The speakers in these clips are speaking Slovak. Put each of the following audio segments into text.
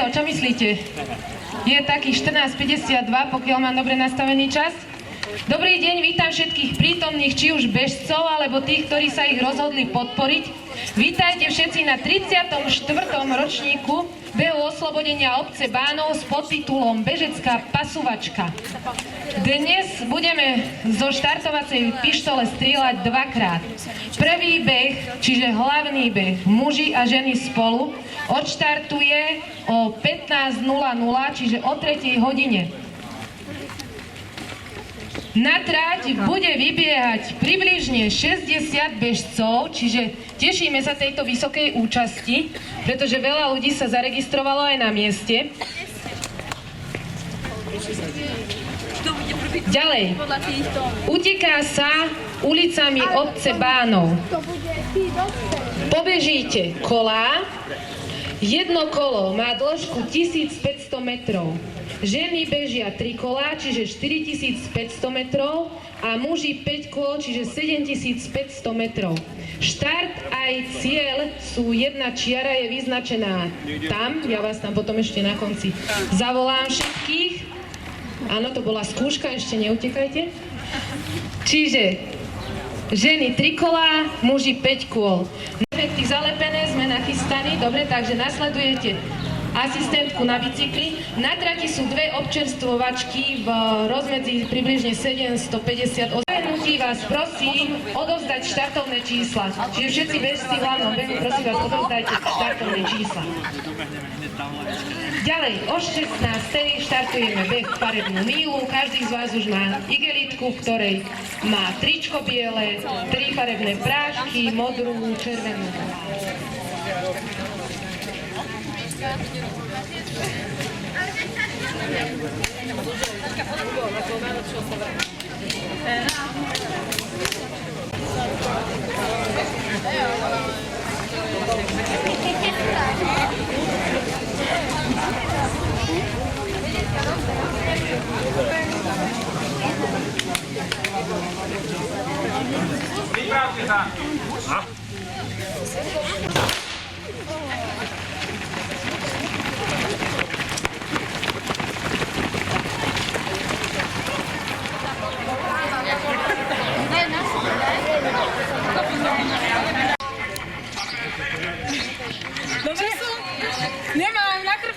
to, čo myslíte? Je taký 14:52, pokiaľ mám dobre nastavený čas. Dobrý deň, vítam všetkých prítomných, či už bežcov, alebo tých, ktorí sa ich rozhodli podporiť. Vítajte všetci na 34. ročníku behu oslobodenia obce Bánov s podtitulom Bežecká pasúvačka. Dnes budeme zo štartovacej pištole strieľať dvakrát. Prvý beh, čiže hlavný beh, muži a ženy spolu, odštartuje o 15:00, čiže o 3. hodine. Na trať bude vybiehať približne 60 bežcov, čiže tešíme sa tejto vysokej účasti, pretože veľa ľudí sa zaregistrovalo aj na mieste. Ďalej, uteká sa ulicami obce Bánov. Pobežíte kolá. Jedno kolo má dĺžku 1500 metrov. Ženy bežia 3 kolá, čiže 4500 metrov a muži 5 kôl, čiže 7500 metrov. Štart aj cieľ sú jedna čiara, je vyznačená tam. Ja vás tam potom ešte na konci zavolám všetkých. Áno, to bola skúška, ešte neutekajte. Čiže ženy 3 kolá, muži 5 kôl. Efekty zalepené, sme nachystaní, dobre, takže nasledujete asistentku na bicykli. Na trati sú dve občerstvovačky v rozmedzi približne 750. O zahrnutí vás prosím odovzdať štartovné čísla. Čiže všetci bežci v hlavnom behu, prosím vás, odovzdajte štartovné čísla. Ďalej, o 16:00 štartujeme beh farebnú mílu. Každý z vás už má igelitku, v ktorej má tričko biele, 3 farebné prášky, modrú, červenú. Pripravte sa! Dobre sú? Nemám na krv.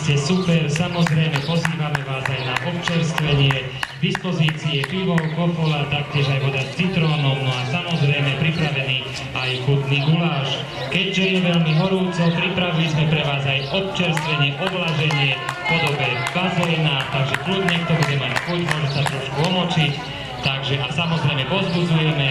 ste super, samozrejme pozývame vás aj na občerstvenie, v dispozícii je pivo, kofola, taktiež aj voda s citrónom, no a samozrejme pripravený aj chutný guláš. Keďže je veľmi horúco, pripravili sme pre vás aj občerstvenie, oblaženie v podobe bazéna, takže kľudne, kto bude mať chuť, môže sa trošku omočiť, takže a samozrejme pozbudzujeme.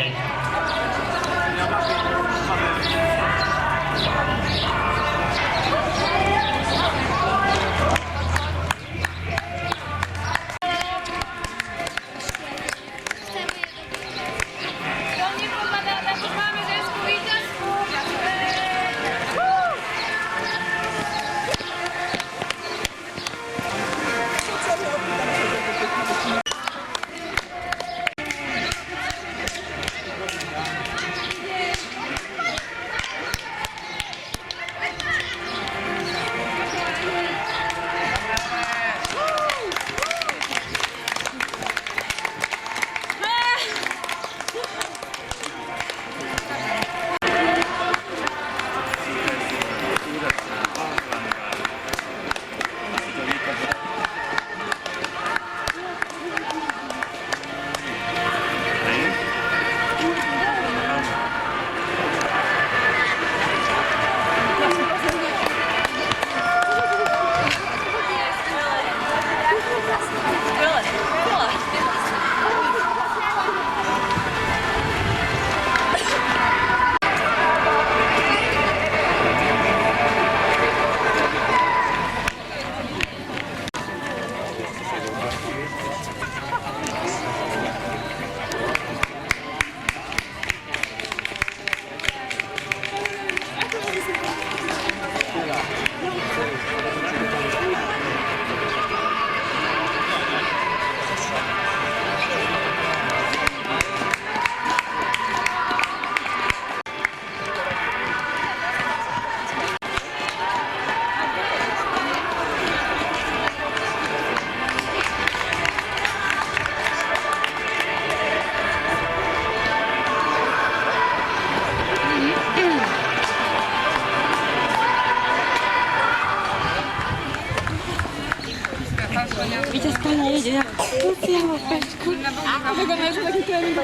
Víťazka nejde. Posiela pečku. Tak ona je taký trénink.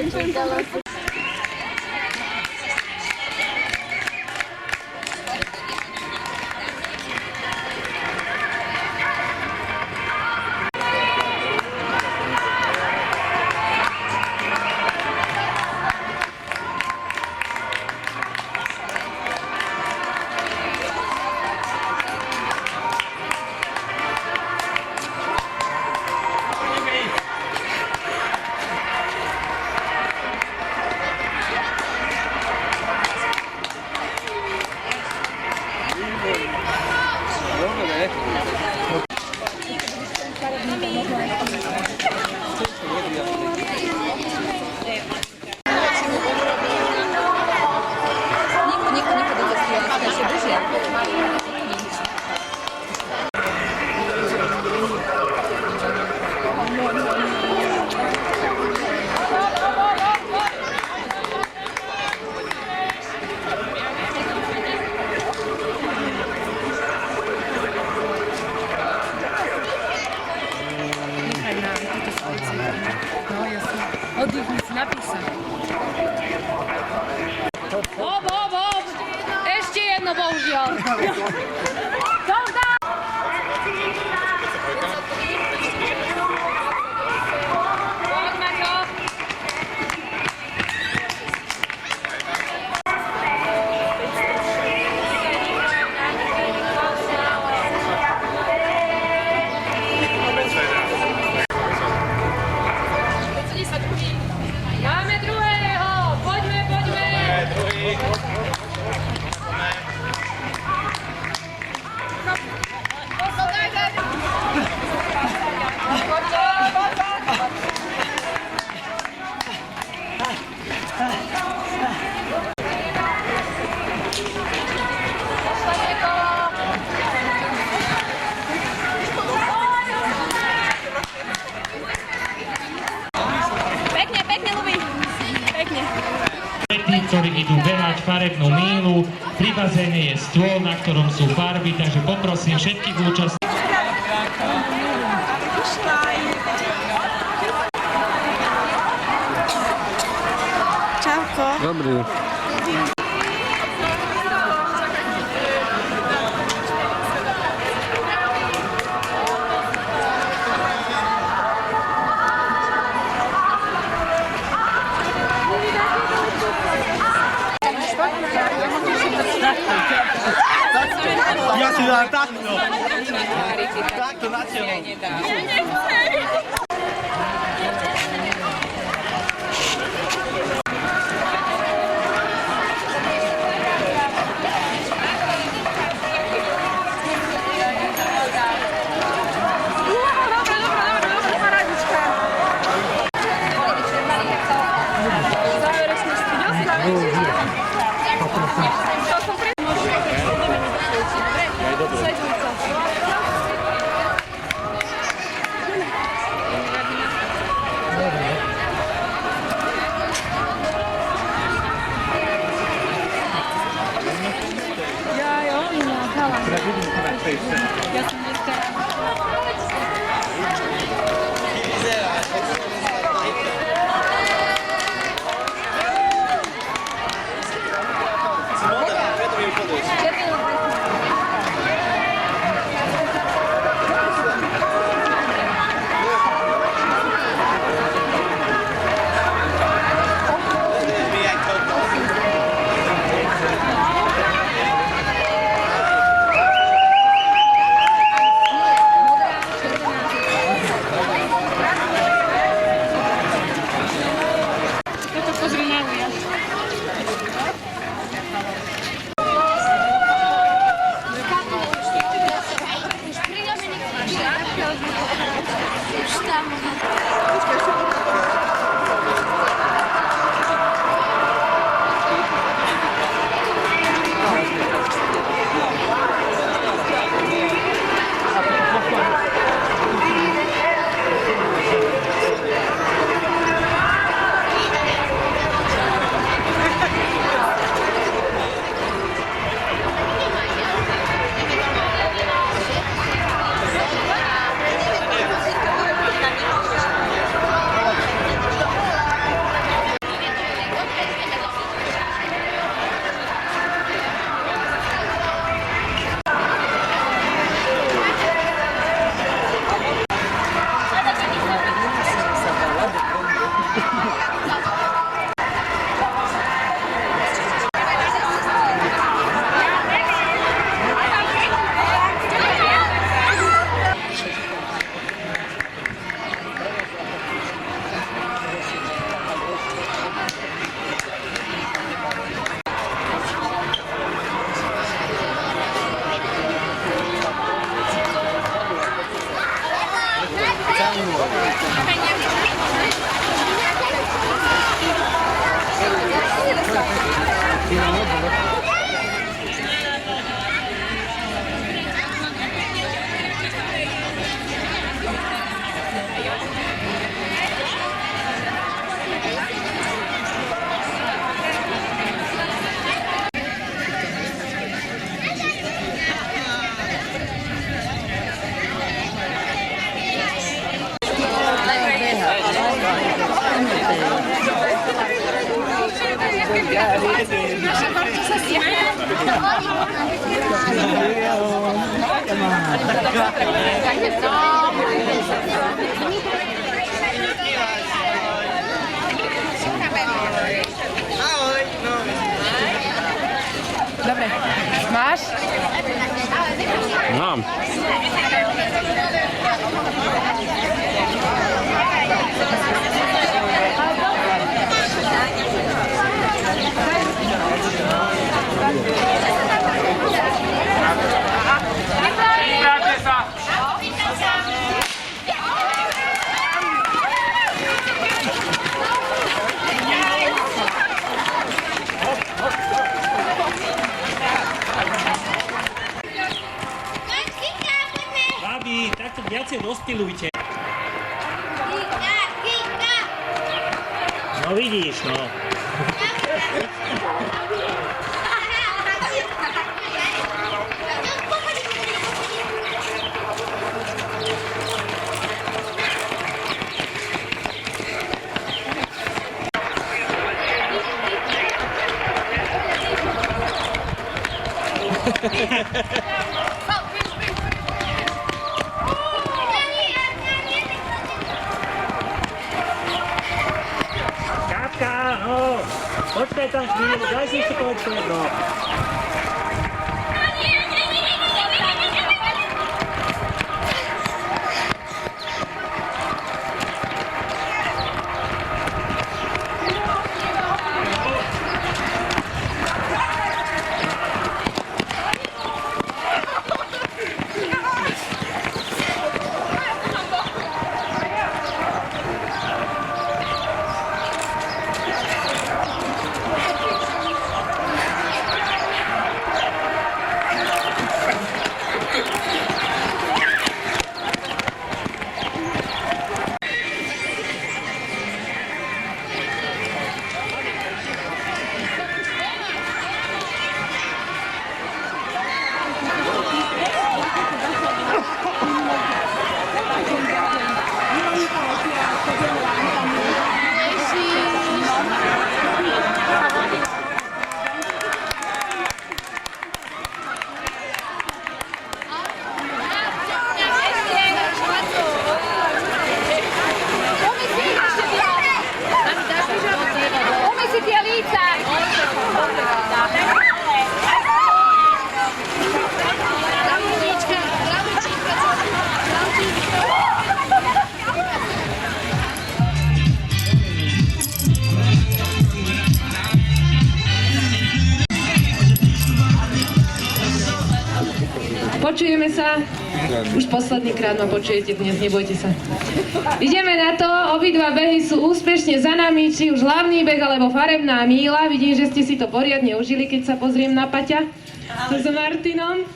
Oddychnij si, napísať. Ešte jedno, bohužiaľ. Máme druhého, poďme. Ktorí idú behať farebnú mílu. Pri bazéne je stôl, na ktorom sú farby, takže poprosím všetkých účastníkov. Čauko. Dobrý. Ja si dám takto. Takto na telo. Dobre, máš? Mám. Pripravte sa. Babi, takto viacej rozpilujte. No vidíš, no. Počkaj tam chvíľu, daj si ešte povedať jedno. Počujeme sa? Už posledný krát ma počujete dnes, nebojte sa. Ideme na to, obidva behy sú úspešne za nami, či už hlavný beh alebo farebná míľa. Vidím, že ste si to poriadne užili, keď sa pozriem na Paťa s Martinom.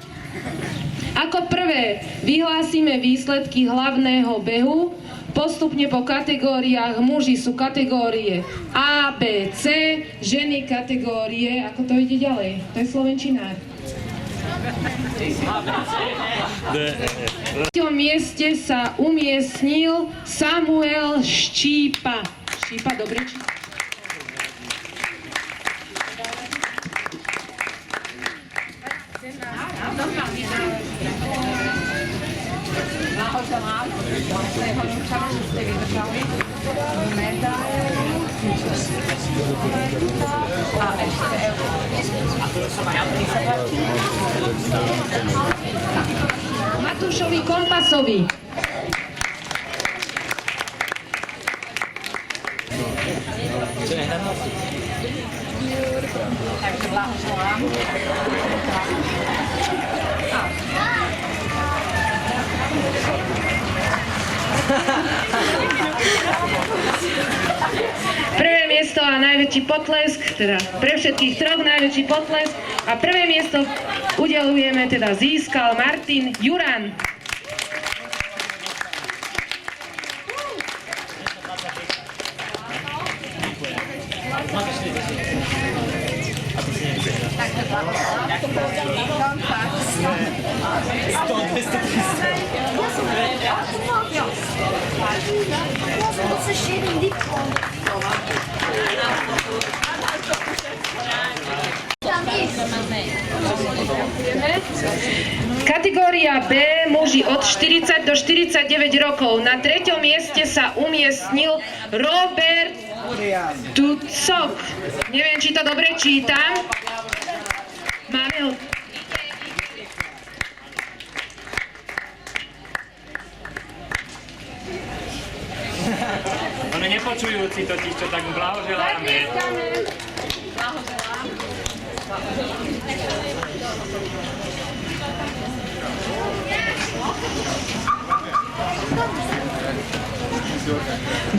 Ako prvé vyhlásime výsledky hlavného behu. Postupne po kategóriách, muži sú kategórie A, B, C, ženy kategórie, ako to ide ďalej? To je slovenčinár. V 3. mieste sa umiestnil Samuel Štípa. Štípa, dobre číslo. Matúšovi Kompasovi. Prvé miesto a najväčší potlesk, teda pre všetkých troch najväčší potlesk a prvé miesto udelujeme, teda získal Martin Juran. Kategória B, muži od 40 do 49 rokov. Na 3. mieste sa umiestnil Robert Tucok. Neviem, či to dobre čítam. Máme ho. On je nepočujúci totiž, čo tak mu blahoželáme.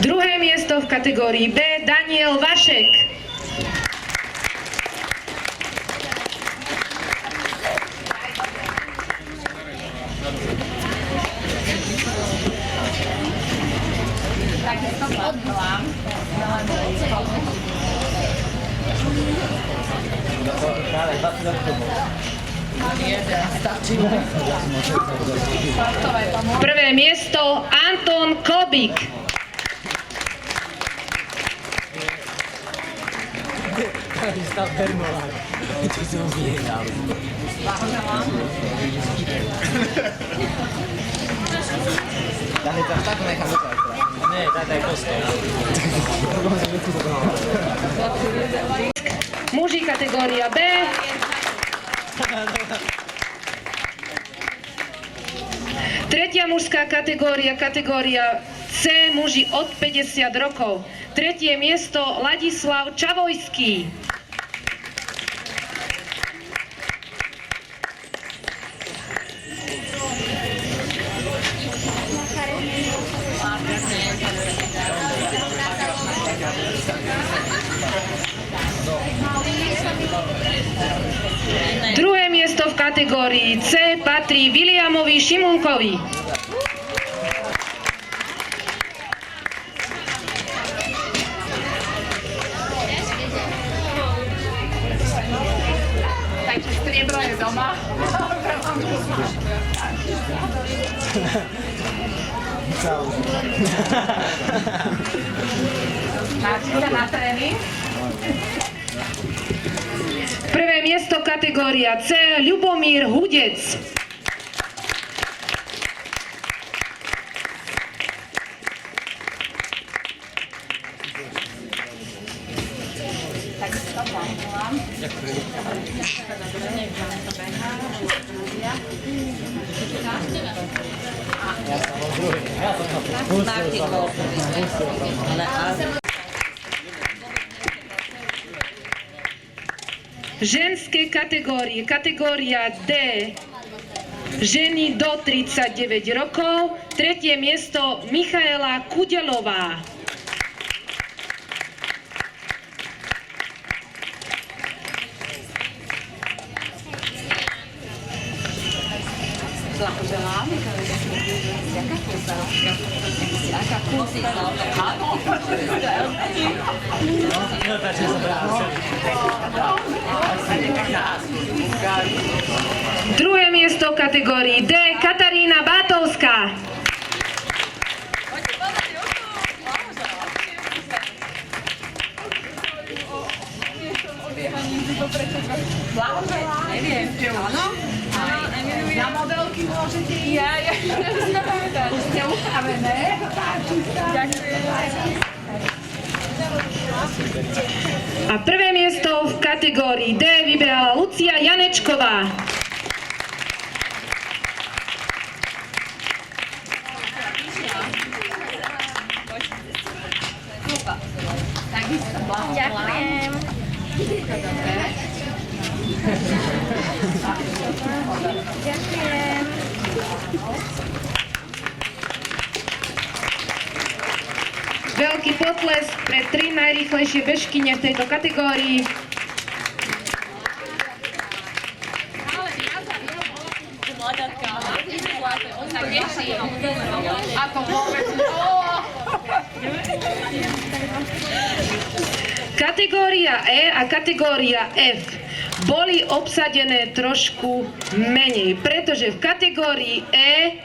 Druhé miesto v kategórii B, Daniel Vašek. Prvé miesto Anton Klobík. Dane, tak nechám Muži kategória B. Tretia mužská kategória, kategória C, muži od 50 rokov. Tretie miesto Ladislav Čavojský. Druhé miesto v kategórii C patrí Viliamovi Šimunkovi. Takže striebro je doma. Máte sa na tréning? Prvé miesto kategória C Ľubomír Hudec. Ženské kategórie, kategória D, ženy do 39 rokov, tretie miesto Michaela Kudelová. Blahoželám. Jaká kúza? Jaká kúza? Áno. Druhé miesto v kategórii D, Katarína Bátovská. Blahoželám. Neviem. Áno? Na modelky môžete ísť. Ja si to pamätám. Ste upravené. Ďakujem. A prvé miesto v kategórii D vybrala Lucia Janečková. Takisto blahoželám. Ďakujem. Veľký potlesk pre 3 najrýchlejšie bežkyne v tejto kategórii. A to vôbec. Kategória E a kategória F boli obsadené trošku menej, pretože v kategórii E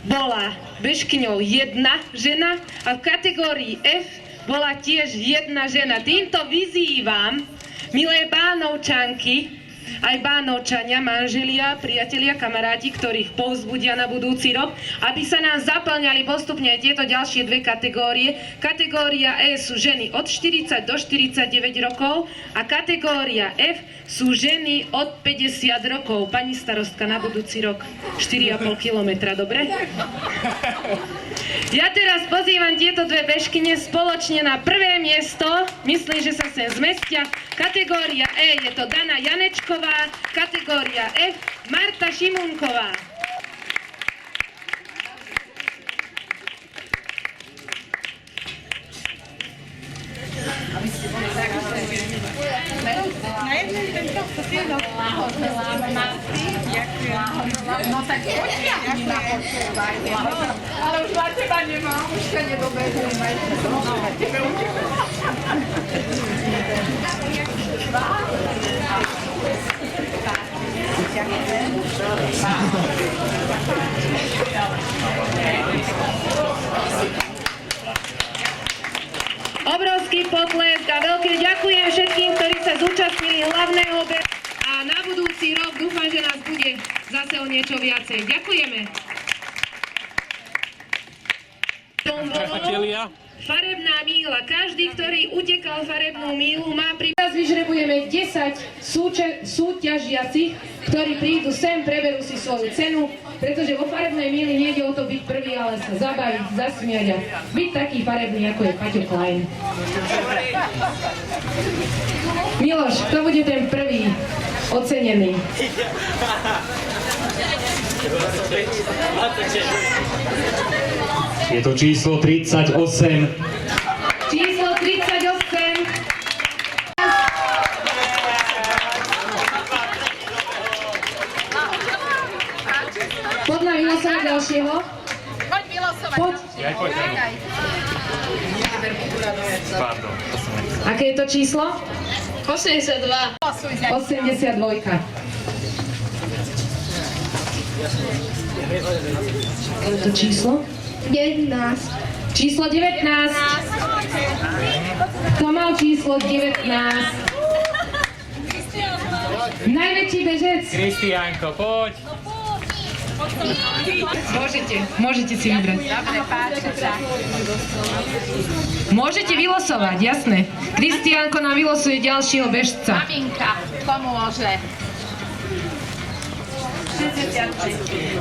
bola bežkyňou jedna žena a v kategórii F bola tiež jedna žena. Týmto vyzývam, milé Bánovčanky, aj Bánovčania, manželia, priatelia, kamaráti, ktorých povzbudia na budúci rok, aby sa nám zaplňali postupne aj tieto ďalšie dve kategórie. Kategória E sú ženy od 40 do 49 rokov a kategória F sú ženy od 50 rokov. Pani starostka, na budúci rok 4,5 kilometra, dobre? Ja teraz pozývam tieto dve bežkyne spoločne na prvé miesto. Myslím, že sa sem zmestia. Kategória E je to Dana Janečková, kategória F Marta Šimunková. No tak poďme na počúvajte. Ale už na teba nemám, už sa nedobehujeme. Obrovský potlesk a veľké ďakujem všetkým, ktorí sa zúčastnili hlavného behu a na budúci rok dúfam, že nás bude zase o niečo viacej. Ďakujeme. Priatelia, Farebná míla. Každý, ktorý utekal farebnú mílu, má pri... Teraz vyžrebujeme 10 súťažiacich, ktorí prídu sem, preberú si svoju cenu, pretože vo farebnej míli nejde o to byť prvý, ale sa zabaviť, zasmiať a byť taký farebný, ako je Paťo Klein. Miloš, kto bude ten prvý ocenený? Je to číslo 38. Číslo 38. Poďme vylosovať ďalšieho. Poď vylosovať. Poď. ja poďme. Pardon, to som nechcel. Aké je to číslo? 82. 82. Aké je to číslo? 19. Číslo 19. Kto mal číslo 19? Najväčší bežec. Kristiánko, poď. Môžete si vybrať. Dobre, páči sa. Môžete vylosovať, jasné. Kristiánko nám vylosuje ďalšieho bežca. Maminka pomôže.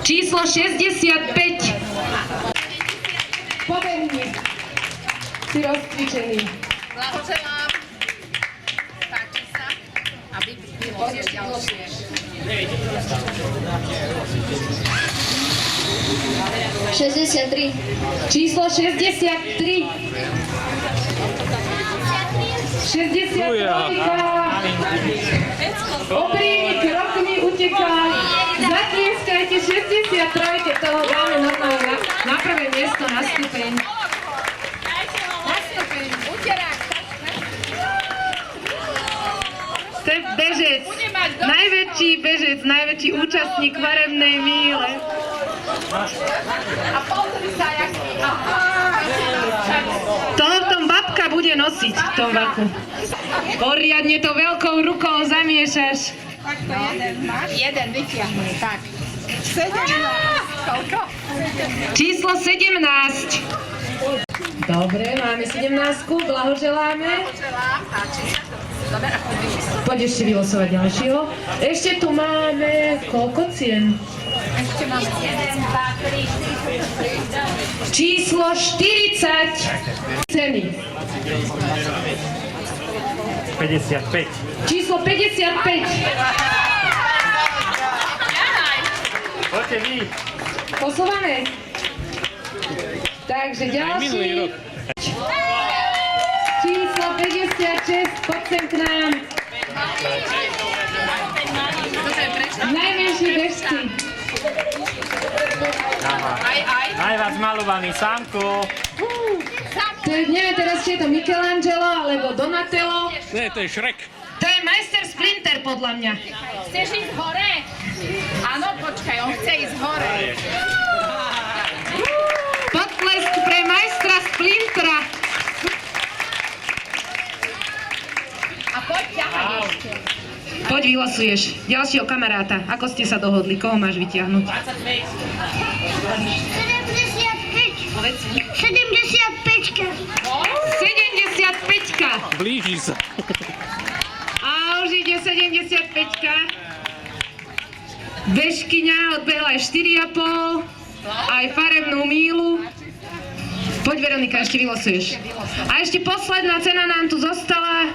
Číslo 65. Pobehni. Si rozcvičený. Blahoželám. Páči sa. Aby vyložil ďalšie. Šesťdesiattri. Číslo 63. 63. Oprínik rokmi uteká. Zatlieskajte 63. Toho dáme normálne na prvé miesto na stupeň. Nastúpim. Uterák. To je bežec. Najväčší bežec, najväčší účastník farebnej míle. A pozri sa, jaký. Toho v tom babka bude nosiť v tom vaku. Poriadne to veľkou rukou zamiešaš. Takto jeden máš? Jeden vytiahnuj, tak. 17. Koľko? Číslo 17. Dobre, máme 17. Blahoželáme. Blahoželám. Páči sa. Dobre, a poď vyšli. Poď ešte vylosovať ďalšieho. Ešte tu máme koľko cien? Ešte máme 1, 2, 3, 4, 5. Číslo 40. Ceny. 55. Číslo 55. Poďte vy. Posúvame. Takže Aj minulý ďalší. rok. Číslo 56. Poď sem k nám. Najmenší bežci. Najviac malovaný Sámko. To je, neviem teraz, či je to Michelangelo alebo Donatello. Ne, to je Šrek. To je majster Splinter podľa mňa. Chceš ísť hore? Áno, počkaj, on chce ísť hore. Potlesk pre majstra Splintera. A poď ťahať ešte. Poď vylosuješ ďalšieho kamaráta. Ako ste sa dohodli? Koho máš vyťahnuť? 75. 75-ka. Blíži sa. A už ide 75-ka. Bežkyňa odbehla aj 4,5. Aj farebnú mílu. Poď Veronika, ešte vylosuješ. A ešte posledná cena nám tu zostala.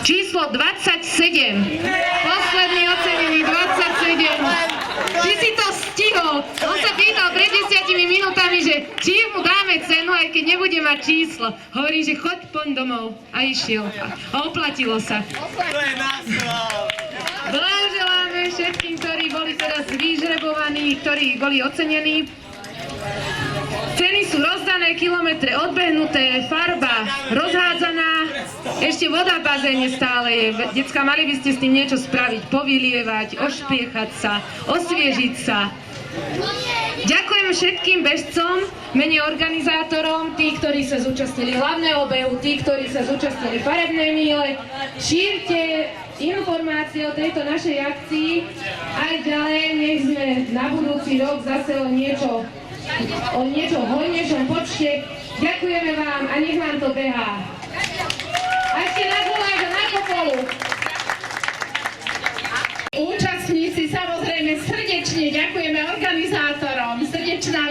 Číslo 27. Posledný ocenený 27. Ty si to stihol. On sa pýtal pred 10 minútami, že či mu dáme cenu, aj keď nebude mať číslo. Hovorí, že choď poň domov. A išiel. A oplatilo sa. Blahoželáme všetkým, ktorí boli teraz vyžrebovaní, ktorí boli ocenení. Ceny sú rozdané, kilometre odbehnuté, farba rozhádzaná, ešte voda v bazéne stále je. Decká, mali by ste s tým niečo spraviť, povylievať, ošpliechať sa, osviežiť sa. Ďakujem všetkým bežcom, mene organizátorom, tí, ktorí sa zúčastnili hlavného behu, tí, ktorí sa zúčastnili farebnej míle. Šírte informácie o tejto našej akcii aj ďalej, nech sme na budúci rok zase o niečo o niečo hojnejšom počte. Ďakujeme vám a nech vám to behá. A ešte na guláš a na kopolu. Účastníci samozrejme srdečne ďakujeme organizátorom, srdečná